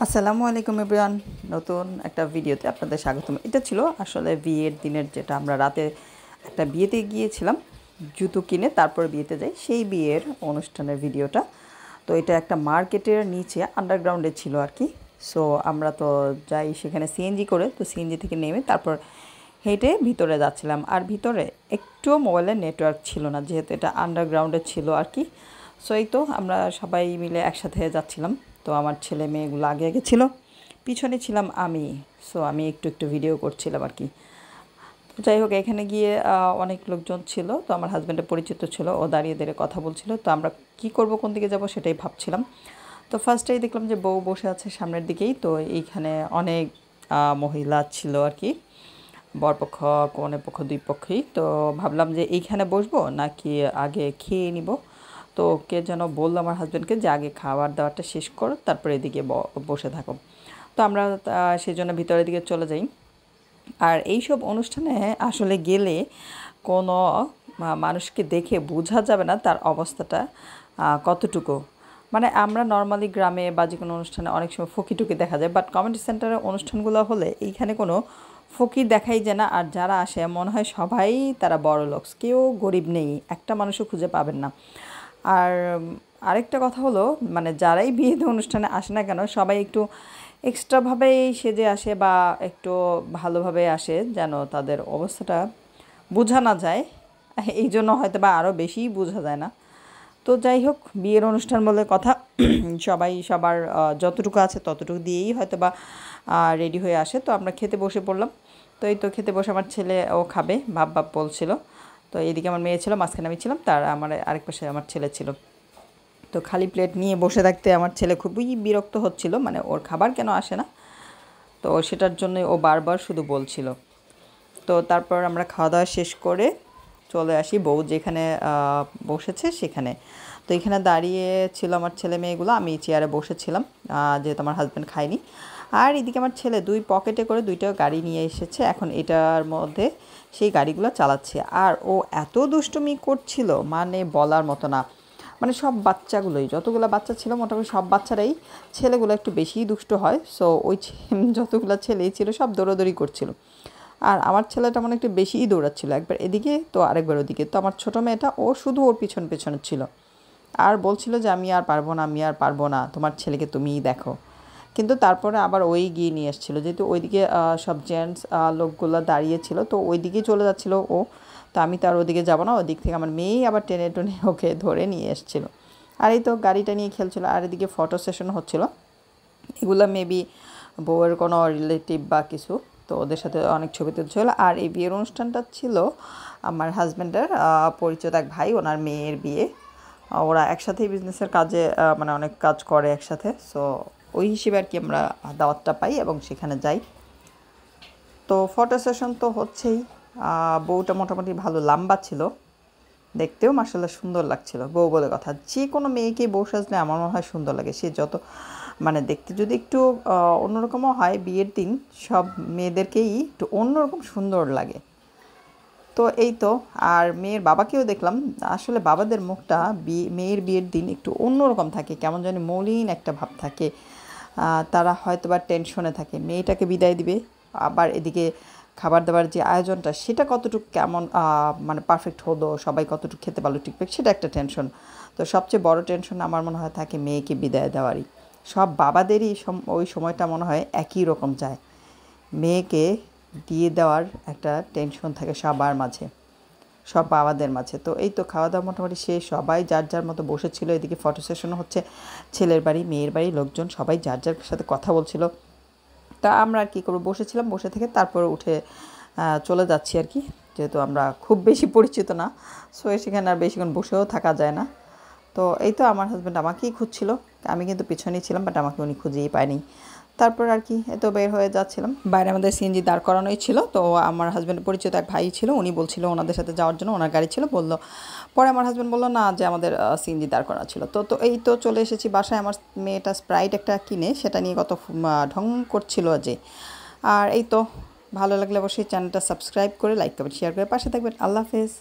আসসালামু আলাইকুম এভরিওয়ান। নতুন একটা ভিডিওতে আপনাদের স্বাগতম। এটা ছিল আসলে বিয়ের দিনের, যেটা আমরা রাতে একটা বিয়েতে গিয়েছিলাম জুতো কিনে তারপর বিয়েতে যাই, সেই বিয়ের অনুষ্ঠানের ভিডিওটা। তো এটা একটা মার্কেটের নিচে আন্ডারগ্রাউন্ডে ছিল আর কি। সো আমরা তো যাই সেখানে সিএনজি করে, তো সিএনজি থেকে নেমে তারপর হেঁটে ভিতরে যাচ্ছিলাম। আর ভিতরে একটুও মোবাইলের নেটওয়ার্ক ছিল না, যেহেতু এটা আন্ডারগ্রাউন্ডে ছিল আর কি। সো এই তো আমরা সবাই মিলে একসাথে যাচ্ছিলাম। তো আমার ছেলে মেয়েগুলো আগে আগে ছিল, পিছনে ছিলাম আমি। সো আমি একটু একটু ভিডিও করছিলাম আর কি। তো যাই হোক, এখানে গিয়ে অনেক লোকজন ছিল। তো আমার হাজব্যান্ডের পরিচিত ছিল, ও দাঁড়িয়ে দাঁড়িয়ে কথা বলছিল। তো আমরা কি করব, কোন দিকে যাব সেটাই ভাবছিলাম। তো ফার্স্টেই দেখলাম যে বউ বসে আছে সামনের দিকেই। তো এইখানে অনেক মহিলা ছিল আর কি, বরপক্ষ কনেপক্ষ দুই পক্ষই। তো ভাবলাম যে এইখানে বসবো নাকি আগে খেয়ে নিব। তো কে যেন বললো আমার হাজব্যান্ডকে যে আগে খাবার দাবারটা শেষ করো, তারপরে এদিকে বসে থাকো। তো আমরা সেই জন্য ভিতরের দিকে চলে যাই। আর এইসব অনুষ্ঠানে আসলে গেলে কোনো মানুষকে দেখে বোঝা যাবে না তার অবস্থাটা কতটুকু। মানে আমরা নর্মালি গ্রামে বা যে কোনো অনুষ্ঠানে অনেক সময় ফকিটুকি দেখা যায়, বাট কমিউনিটি সেন্টারের অনুষ্ঠানগুলো হলে এইখানে কোনো ফকির দেখাই যায় না। আর যারা আসে মনে হয় সবাই তারা বড় লোক, কেউ গরিব নেই, একটা মানুষও খুঁজে পাবেন না। আর আরেকটা কথা হলো, মানে যারাই বিয়েতে অনুষ্ঠানে আসে না কেন, সবাই একটু এক্সট্রাভাবেই সেজে আসে বা একটু ভালোভাবে আসে, যেন তাদের অবস্থাটা বোঝা না যায়। এই জন্য হয়তো বা আরও বেশিই বোঝা যায় না। তো যাই হোক, বিয়ের অনুষ্ঠান বলে কথা, সবাই সবার যতটুকু আছে ততটুকু দিয়েই হয়তো বা রেডি হয়ে আসে। তো আমরা খেতে বসে পড়লাম। তো এই তো খেতে বসে আমার ছেলে ও খাবে ভাব ভাব বলছিল। তো এইদিকে আমার মেয়ে ছিল, মাঝখানে আমি ছিলাম, তার আমার আরেক পাশে আমার ছেলে ছিল। তো খালি প্লেট নিয়ে বসে থাকতে আমার ছেলে খুবই বিরক্ত হচ্ছিল, মানে ওর খাবার কেন আসে না। তো সেটার জন্যই ও বারবার শুধু বলছিল। তো তারপর আমরা খাওয়া দাওয়া শেষ করে চলে আসি বউ যেখানে বসেছে সেখানে। তো এখানে দাঁড়িয়ে ছিল আমার ছেলে মেয়েগুলো, আমি চেয়ারে বসেছিলাম, যেহেতু আমার হাজব্যান্ড খায়নি। আর এদিকে আমার ছেলে দুই পকেটে করে দুইটা গাড়ি নিয়ে এসেছে, এখন এটার মধ্যে সেই গাড়িগুলো চালাচ্ছে। আর ও এত দুষ্টুমি করছিল, মানে বলার মতো না। মানে সব বাচ্চাগুলোই, যতগুলো বাচ্চা ছিল মোটামুটি সব বাচ্চারাই, ছেলেগুলো একটু বেশিই দুষ্ট হয়। সো ওই যতগুলো ছেলেই ছিল সব দৌড়াদৌড়ি করছিল। আর আমার ছেলেটা মানে একটু বেশিই দৌড়াচ্ছিল, একবার এদিকে তো আরেকবার ওদিকে। তো আমার ছোটো মেয়েটা ও শুধু ওর পিছন পেছনে ছিল আর বলছিল যে আমি আর পারবো না, আমি আর পারবো না, তোমার ছেলেকে তুমিই দেখো। কিন্তু তারপরে আবার ওই গিয়ে নিয়ে এসেছিলো, যেহেতু ওইদিকে সব জেন্টস লোকগুলো দাঁড়িয়ে ছিল, তো ওই দিকেই চলে যাচ্ছিলো ও। তো আমি তো আর ওদিকে যাবো না, ওদিক থেকে আমার মেয়েই আবার টেনে টেনে ওকে ধরে নিয়ে এসেছিলো। আর এই তো গাড়িটা নিয়ে খেলছিলো, আর এদিকে ফটো সেশন হচ্ছিলো। এগুলো মেবি বউয়ের কোনো রিলেটিভ বা কিছু, তো ওদের সাথে অনেক ছবি তুলছিল। আর এই বিয়ের অনুষ্ঠানটা ছিল আমার হাজব্যান্ডের পরিচিত এক ভাই, ওনার মেয়ের বিয়ে। ওরা একসাথেই বিজনেসের কাজে মানে অনেক কাজ করে একসাথে। সো ওই হিসেবে আর কি আমরা দাওয়াতটা পাই এবং সেখানে যাই। তো ফটো সেশন তো হচ্ছেই। বউটা মোটামুটি ভালো লম্বা ছিল, দেখতেও মার্শাল্লাহ সুন্দর লাগছিল। বউ বলে কথা, যে কোনো মেয়েকেই বউ সাজলে আমার মনে হয় সুন্দর লাগে। সে যত মানে দেখতে যদি একটু অন্যরকমও হয়, বিয়ের দিন সব মেয়েদেরকেই একটু অন্যরকম সুন্দর লাগে। তো এই তো, আর মেয়ের বাবাকেও দেখলাম। আসলে বাবাদের মুখটা মেয়ের বিয়ের দিন একটু অন্যরকম থাকে, কেমন জানি মলিন একটা ভাব থাকে। তারা হয়তো বা টেনশনে থাকে, মেয়েটাকে বিদায় দিবে। আবার এদিকে খাবার দাবার যে আয়োজনটা, সেটা কতটুকু কেমন মানে পারফেক্ট হলো, সবাই কতটুকু খেতে পারলো ঠিকঠাক, সেটা একটা টেনশন। তো সবচেয়ে বড় টেনশন আমার মনে হয় থাকে মেয়েকে বিদায় দেওয়ারই। সব বাবাদেরই ওই সময়টা মনে হয় একই রকম যায়, মেয়েকে দিয়ে দেওয়ার একটা টেনশন থাকে সবার মাঝে, সব বাবাদের মাঝে। তো এই তো খাওয়া দাওয়া মোটামুটি শেষ, সবাই যার যার মতো বসেছিল। এদিকে ফটো সেশনও হচ্ছে, ছেলের বাড়ি মেয়ের বাড়ি লোকজন সবাই যার যার সাথে কথা বলছিল। তা আমরা আর কী করবো, বসেছিলাম, বসে থেকে তারপর উঠে চলে যাচ্ছি আর কি, যেহেতু আমরা খুব বেশি পরিচিত না। সো সেখানে আর বেশিক্ষণ বসেও থাকা যায় না। তো এই তো আমার হাজব্যান্ড আমাকেই খুঁজছিল, আমি কিন্তু পিছনেই ছিলাম, বাট আমাকে উনি খুঁজেই পায়নি। তারপর আর কি এত বের হয়ে যাচ্ছিলাম, বাইরে আমাদের সিএনজি দাঁড় করানোই ছিল। তো আমার হাজব্যান্ডের পরিচিত এক ভাই ছিল, উনি বলছিল ওনাদের সাথে যাওয়ার জন্য, ওনার গাড়ি ছিল বললো। পরে আমার হাজব্যান্ড বললো না, যে আমাদের সিএনজি দাঁড় করা ছিল। তো তো এই তো চলে এসেছি বাসায়। আমার মেয়েটা স্প্রাইট একটা কিনে সেটা নিয়ে কত ঢং করছিল যে। আর এই তো, ভালো লাগলে অবশ্যই চ্যানেলটা সাবস্ক্রাইব করে লাইক করবেন, শেয়ার করে পাশে থাকবেন। আল্লাহ হাফেজ।